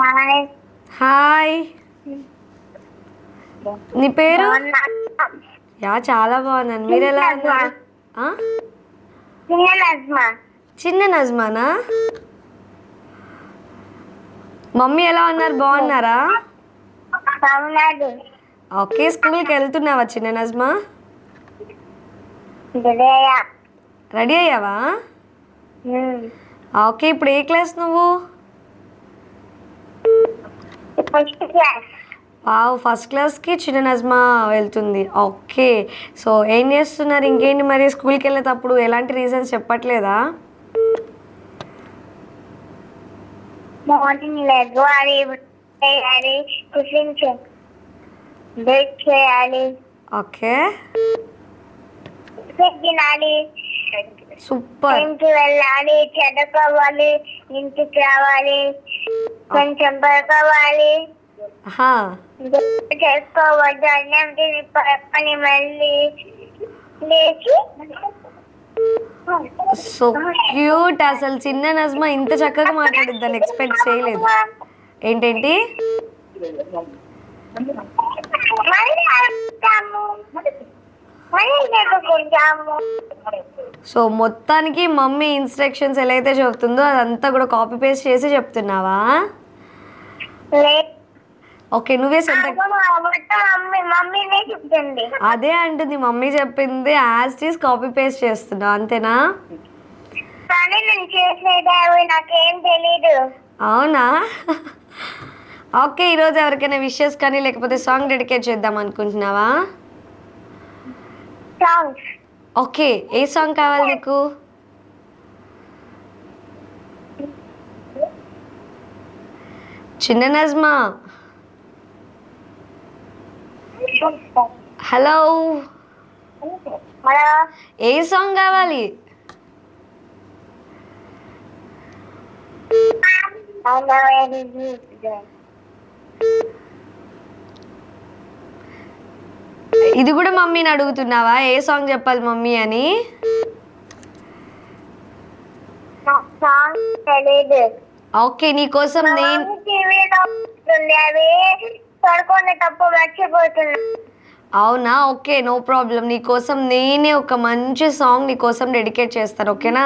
Hi. Hi, నీ పేరు? చాలా బాగున్నాను. మీరు ఎలా ఉన్నారు? చిన్న నజ్మానా? మమ్మీ ఎలా ఉన్నారు? బాగున్నారా? ఓకే, స్కూల్కి వెళ్తున్నావా చిన్న నజ్మా? రెడీ అయ్యావా? ఓకే, ఇప్పుడు ఏ క్లాస్ నువ్వు? ఫస్ట్ క్లాస్కి చిన్న నజ్మా వెళ్తుంది. ఓకే, సో ఏం చేస్తున్నారు? ఇంకేంటి మరి? స్కూల్కి వెళ్ళేటప్పుడు ఎలాంటి రీజన్స్ చెప్పట్లేదా? మార్నింగ్ లెగవాలి, చేయాలి, టిఫిన్ బ్రేక్ చేయాలి, ఓకే, తినాలి, సూపర్. ఇంటికి వెళ్ళాలి, చదువుకోవాలి, ఇంటికి రావాలి, కొంచెం పడుకోవాలి, చేసుకోవద్దు, అన్నం తిని పని మళ్ళీ లేచి. So cute. అసలు చిన్న నజ్మా ఇంత చక్కగా మాట్లాడిద్దని ఎక్స్పెక్ట్ చేయలేదు. ఏంటేంటి? సో మొత్తానికి మమ్మీ ఇన్స్ట్రక్షన్స్ ఎలా అయితే చెప్తుందో అదంతా కూడా కాపీ పేస్ట్ చేసి చెప్తున్నావా? ఓకే, నువ్వే సొంత. అదే అంటుంది, మమ్మీ చెప్పింది యాజ్ టీజ్ కాపీ పేస్ట్ చేస్తున్నావు, అంతేనా? అవునా? ఓకే, ఈరోజు ఎవరికైనా విషెస్ కానీ లేకపోతే సాంగ్ డెడికేట్ చేద్దాం అనుకుంటున్నావా? ఓకే, ఏ సాంగ్ కావాలి నీకు? చిన్న నజ్మా, హలో, ఏ సాంగ్ కావాలి? ఇది కూడా మమ్మీని అడుగుతున్నావా ఏ సాంగ్ చెప్పాలి మమ్మీ అని? ఓకే, నీకోసం నేను అవునా? Okay, no problem. నీకోసం నేనే ఒక మంచి సాంగ్ నీకోసం డెడికేట్ చేస్తాను, ఓకేనా?